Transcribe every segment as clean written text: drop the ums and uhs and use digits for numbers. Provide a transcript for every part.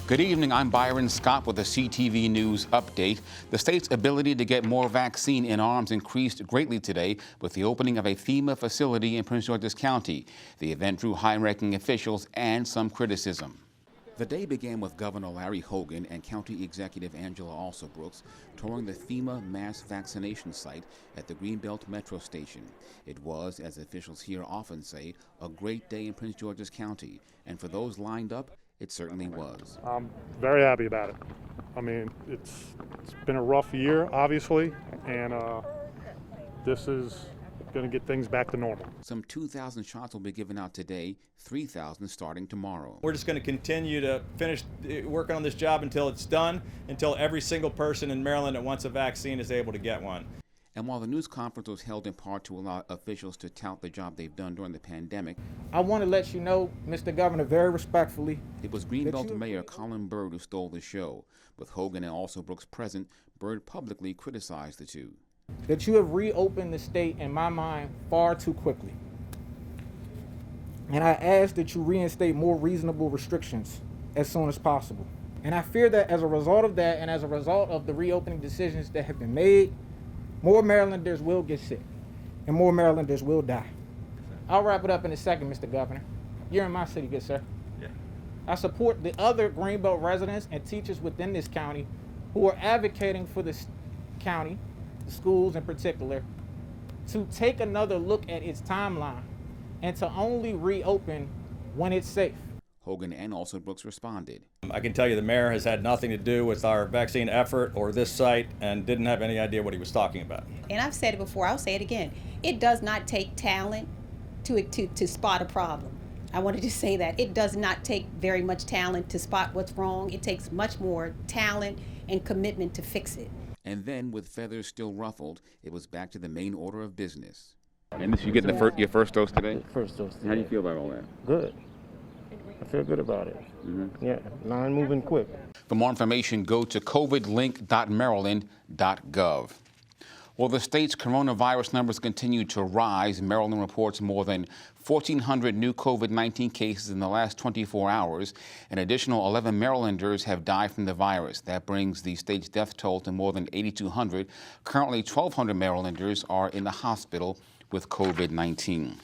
Good evening, I'm Byron Scott with a CTV News update. The state's ability to get more vaccine in arms increased greatly today with the opening of a FEMA facility in Prince George's County. The event drew high-ranking officials and some criticism. The day began with Governor Larry Hogan and County Executive Angela Alsobrooks touring the FEMA mass vaccination site at the Greenbelt Metro Station. It was, as officials here often say, a great day in Prince George's County, and for those lined up, it certainly was. I'm very happy about it. I mean, it's been a rough year, obviously, and this is going to get things back to normal. Some 2,000 shots will be given out today, 3,000 starting tomorrow. We're just going to continue to finish working on this job until it's done, until every single person in Maryland that wants a vaccine is able to get one. And while the news conference was held in part to allow officials to tout the job they've done during the pandemic, I want to let you know, Mr. Governor, very respectfully, it was Greenbelt Mayor Colin Byrd who stole the show. With Hogan and Alsobrooks present, Byrd publicly criticized the two. That you have reopened the state, in my mind, far too quickly. And I ask that you reinstate more reasonable restrictions as soon as possible. And I fear that as a result of that, and as a result of the reopening decisions that have been made, more Marylanders will get sick, and more Marylanders will die. I'll wrap it up in a second, Mr. Governor. You're in my city, good sir. Yeah. I support the other Greenbelt residents and teachers within this county who are advocating for this county, the schools in particular, to take another look at its timeline and to only reopen when it's safe. Hogan and Alsobrooks responded. I can tell you the mayor has had nothing to do with our vaccine effort or this site and didn't have any idea what he was talking about. And I've said it before, I'll say it again. It does not take talent to spot a problem. I wanted to say that. It does not take very much talent to spot what's wrong. It takes much more talent and commitment to fix it. And then, with feathers still ruffled, it was back to the main order of business. And this, you getting your first dose today? First dose today. How do you feel about all that? Good. I feel good about it. Yeah, line moving quick. For more information, go to covidlink.maryland.gov. Well, the state's coronavirus numbers continue to rise. Maryland reports more than 1,400 new COVID-19 cases in the last 24 hours. An additional 11 Marylanders have died from the virus. That brings the state's death toll to more than 8,200. Currently, 1,200 Marylanders are in the hospital with COVID-19.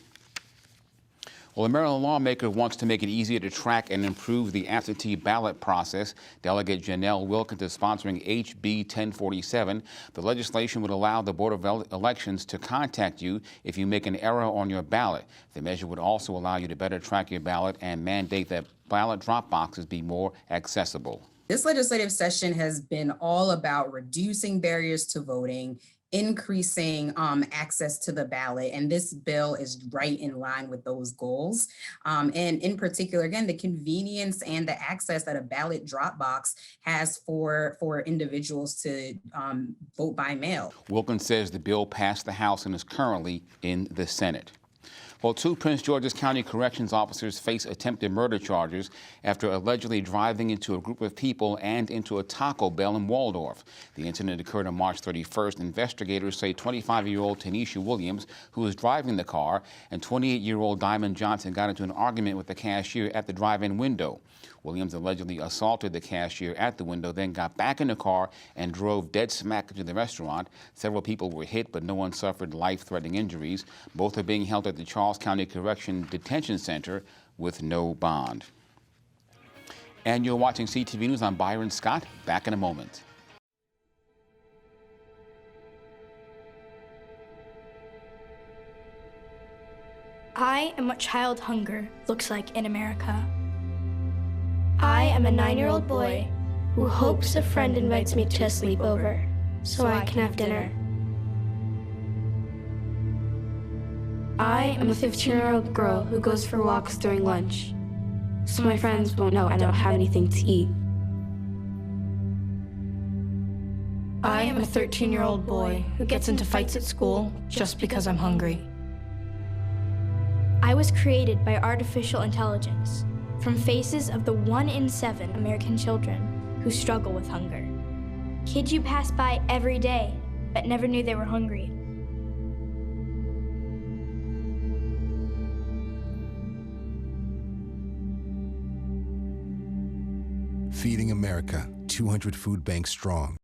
Well, a Maryland lawmaker wants to make it easier to track and improve the absentee ballot process. Delegate Janelle Wilkins is sponsoring HB 1047. The legislation would allow the Board of Elections to contact you if you make an error on your ballot. The measure would also allow you to better track your ballot and mandate that ballot drop boxes be more accessible. This legislative session has been all about reducing barriers to voting, increasing access to the ballot, and this bill is right in line with those goals. And in particular, again, the convenience and the access that a ballot drop box has for individuals to vote by mail. Wilkins says the bill passed the House and is currently in the Senate. Well, two Prince George's County corrections officers face attempted murder charges after allegedly driving into a group of people and into a Taco Bell in Waldorf. The incident occurred on March 31st. Investigators say 25-year-old Tanisha Williams, who was driving the car, and 28-year-old Diamond Johnson got into an argument with the cashier at the drive-in window. Williams allegedly assaulted the cashier at the window, then got back in the car and drove dead smack into the restaurant. Several people were hit, but no one suffered life-threatening injuries. Both are being held at the Charles County Correction Detention Center with no bond. And you're watching CTV News. I'm Byron Scott. Back in a moment. I am what child hunger looks like in America. I am a 9-year-old boy who hopes a friend invites me to a sleepover so I can have dinner. I am a 15-year-old girl who goes for walks during lunch so my friends won't know I don't have anything to eat. I am a 13-year-old boy who gets into fights at school just because I'm hungry. I was created by artificial intelligence from faces of the 1 in 7 American children who struggle with hunger. Kids you pass by every day, but never knew they were hungry. Feeding America, 200 food banks strong.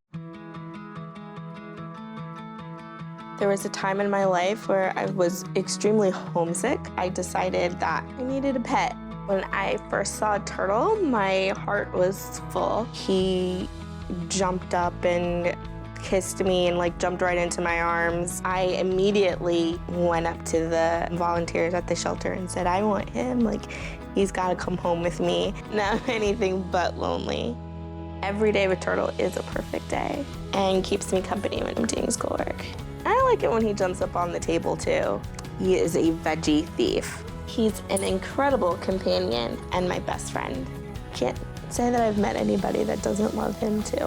There was a time in my life where I was extremely homesick. I decided that I needed a pet. When I first saw a turtle, my heart was full. He jumped up and kissed me and jumped right into my arms. I immediately went up to the volunteers at the shelter and said, I want him. He's got to come home with me. Now I'm anything but lonely. Every day with Turtle is a perfect day and keeps me company when I'm doing schoolwork. I like it when he jumps up on the table too. He is a veggie thief. He's an incredible companion and my best friend. Can't say that I've met anybody that doesn't love him too.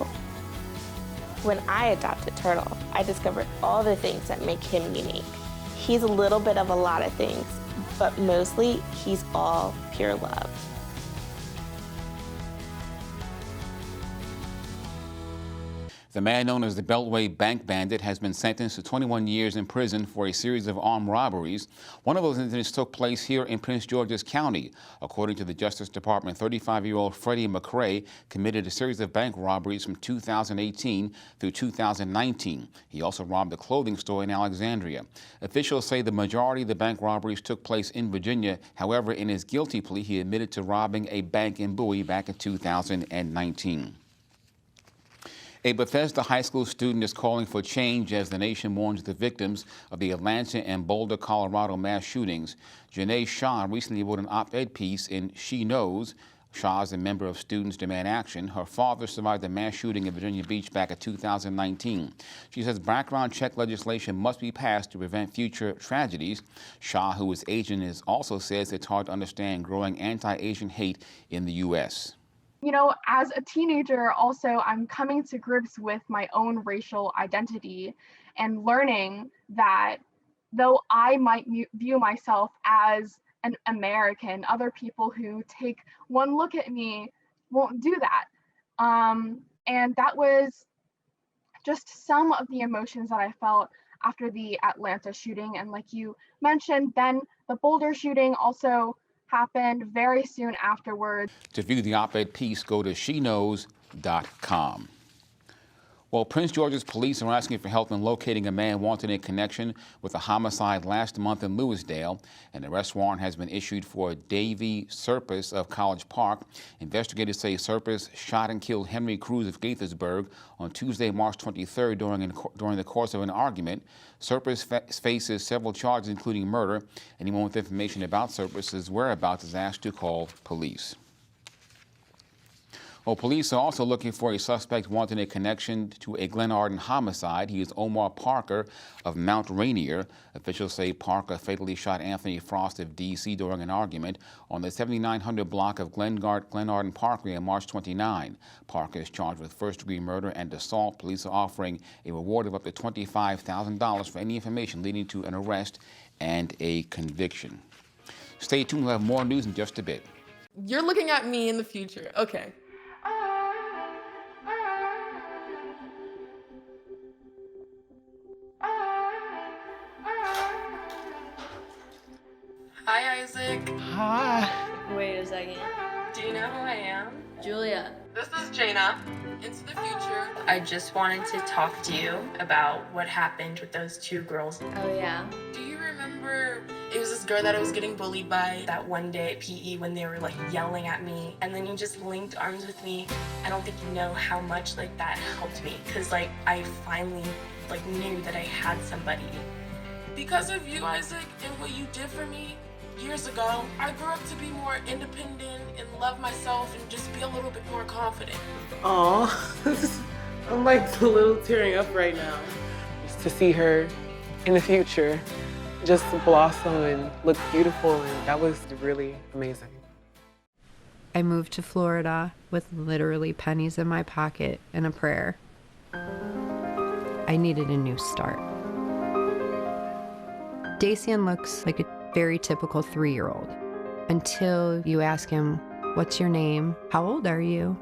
When I adopted Turtle, I discovered all the things that make him unique. He's a little bit of a lot of things, but mostly he's all pure love. The man known as the Beltway bank bandit has been sentenced to 21 years in prison for a series of armed robberies. One of those incidents took place here in Prince George's County. According to the Justice Department, 35-year-old Freddie McRae committed a series of bank robberies from 2018 through 2019. He also robbed a clothing store in Alexandria. Officials say the majority of the bank robberies took place in Virginia. However, in his guilty plea, he admitted to robbing a bank in Bowie back in 2019. A Bethesda high school student is calling for change as the nation mourns the victims of the Atlanta and Boulder, Colorado mass shootings. Janae Shaw recently wrote an op-ed piece in She Knows. Shaw is a member of Students Demand Action. Her father survived the mass shooting in Virginia Beach back in 2019. She says background check legislation must be passed to prevent future tragedies. Shaw, who is Asian, also says it's hard to understand growing anti-Asian hate in the U.S. You know, as a teenager, also, I'm coming to grips with my own racial identity and learning that though I might view myself as an American, other people who take one look at me won't do that. And that was just some of the emotions that I felt after the Atlanta shooting. And like you mentioned, then the Boulder shooting also happened very soon afterwards. To view the op-ed piece, go to sheknows.com. Well, Prince George's police are asking for help in locating a man wanted in connection with a homicide last month in Lewisdale. An arrest warrant has been issued for Davy Serpis of College Park. Investigators say Serpis shot and killed Henry Cruz of Gaithersburg on Tuesday, March 23rd during the course of an argument. Serpis faces several charges, including murder. Anyone with information about Serpis's whereabouts is asked to call police. Well, police are also looking for a suspect wanted in connection to a Glenarden homicide. He is Omar Parker of Mount Rainier. Officials say Parker fatally shot Anthony Frost of D.C. during an argument on the 7900 block of Glenarden Parkway on March 29. Parker is charged with first-degree murder and assault. Police are offering a reward of up to $25,000 for any information leading to an arrest and a conviction. Stay tuned. We'll have more news in just a bit. You're looking at me in the future. Okay. Hi, Isaac. Hi. Wait a second. Do you know who I am? Julia. This is Jaina. Into the future. I just wanted to talk to you about what happened with those two girls. Oh, yeah? Do you remember it was this girl that I was getting bullied by that one day at PE when they were yelling at me, and then you just linked arms with me? I don't think you know how much that helped me, because I finally knew that I had somebody. Because of you, Isaac, and what you did for me years ago, I grew up to be more independent and love myself and just be a little bit more confident. Aw, I'm a little tearing up right now. Just to see her in the future just blossom and look beautiful, and that was really amazing. I moved to Florida with literally pennies in my pocket and a prayer. I needed a new start. Dacian looks like a very typical 3-year-old until you ask him, "What's your name? How old are you?"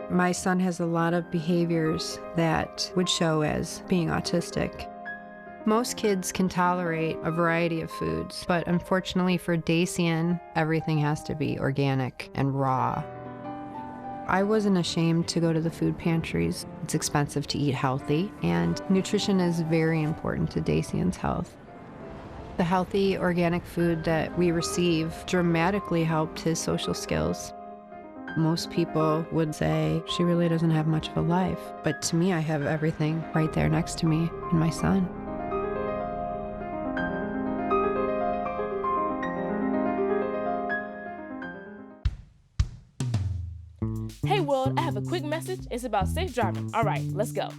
My son has a lot of behaviors that would show as being autistic. Most kids can tolerate a variety of foods, but unfortunately for Dacian, everything has to be organic and raw. I wasn't ashamed to go to the food pantries. It's expensive to eat healthy, and nutrition is very important to Dacian's health. The healthy, organic food that we receive dramatically helped his social skills. Most people would say, she really doesn't have much of a life. But to me, I have everything right there next to me and my son. Hey world, I have a quick message. It's about safe driving. All right, let's go.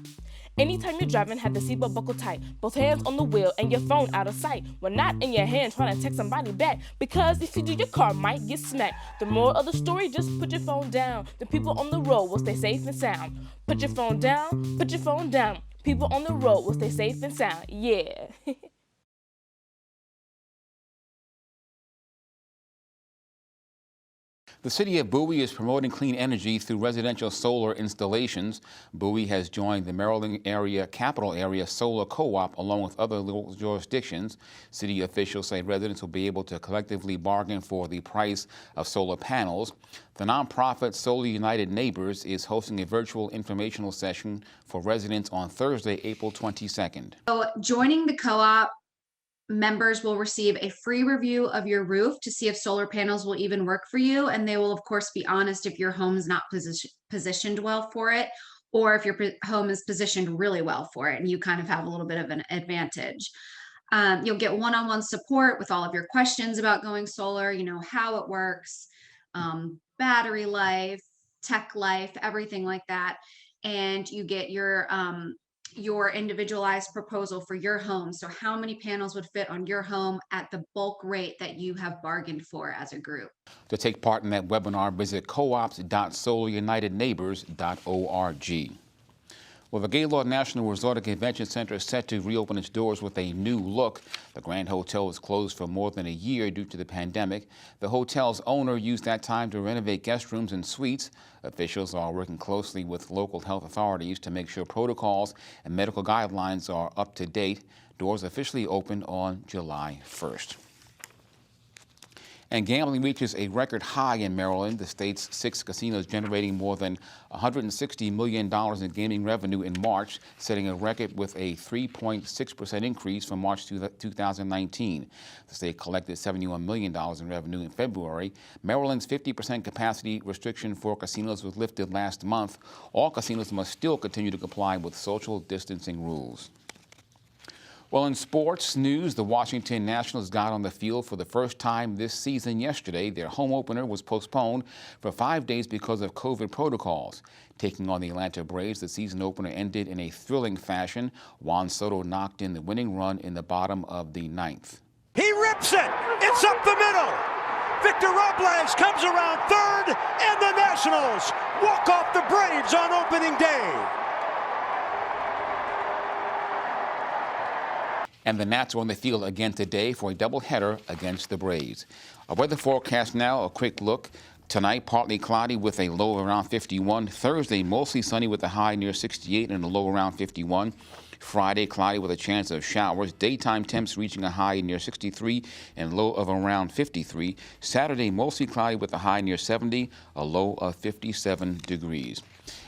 Anytime you're driving, have the seatbelt buckled tight. Both hands on the wheel and your phone out of sight. When not in your hand trying to text somebody back. Because if you do, your car might get smacked. The moral of the story, just put your phone down. The people on the road will stay safe and sound. Put your phone down, put your phone down. People on the road will stay safe and sound. Yeah. The city of Bowie is promoting clean energy through residential solar installations. Bowie has joined the Maryland Capital Area Solar Co-op along with other local jurisdictions. City officials say residents will be able to collectively bargain for the price of solar panels. The nonprofit Solar United Neighbors is hosting a virtual informational session for residents on Thursday, April 22nd. So joining the co-op, members will receive a free review of your roof to see if solar panels will even work for you. And they will, of course, be honest if your home's not positioned well for it, or if your home is positioned really well for it and you kind of have a little bit of an advantage. You'll get one-on-one support with all of your questions about going solar, you know, how it works, battery life, tech life, everything like that. And you get your individualized proposal for your home. So how many panels would fit on your home at the bulk rate that you have bargained for as a group. To take part in that webinar, visit coops.solarunitedneighbors.org. Well, the Gaylord National Resort and Convention Center is set to reopen its doors with a new look. The Grand Hotel was closed for more than a year due to the pandemic. The hotel's owner used that time to renovate guest rooms and suites. Officials are working closely with local health authorities to make sure protocols and medical guidelines are up to date. Doors officially opened on July 1st. And gambling reaches a record high in Maryland. The state's 6 casinos generating more than $160 million in gaming revenue in March, setting a record with a 3.6% increase from March 2019. The state collected $71 million in revenue in February. Maryland's 50% capacity restriction for casinos was lifted last month. All casinos must still continue to comply with social distancing rules. Well, in sports news, the Washington Nationals got on the field for the first time this season yesterday. Their home opener was postponed for 5 days because of COVID protocols. Taking on the Atlanta Braves, the season opener ended in a thrilling fashion. Juan Soto knocked in the winning run in the bottom of the 9th. He rips it! It's up the middle! Victor Robles comes around third, and the Nationals walk off the Braves on opening day. And the Nats are on the field again today for a doubleheader against the Braves. Our weather forecast now, a quick look. Tonight, partly cloudy with a low around 51. Thursday, mostly sunny with a high near 68 and a low around 51. Friday, cloudy with a chance of showers. Daytime temps reaching a high near 63 and low of around 53. Saturday, mostly cloudy with a high near 70, a low of 57 degrees.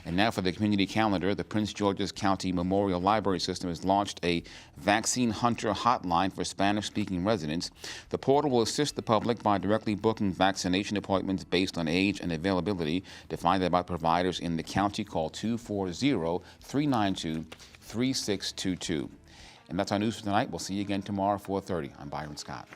And now for the community calendar, the Prince George's County Memorial Library System has launched a Vaccine Hunter hotline for Spanish-speaking residents. The portal will assist the public by directly booking vaccination appointments based on age and availability. To find out about providers in the county, call 240-392-3622. And that's our news for tonight. We'll see you again tomorrow at 4:30. I'm Byron Scott.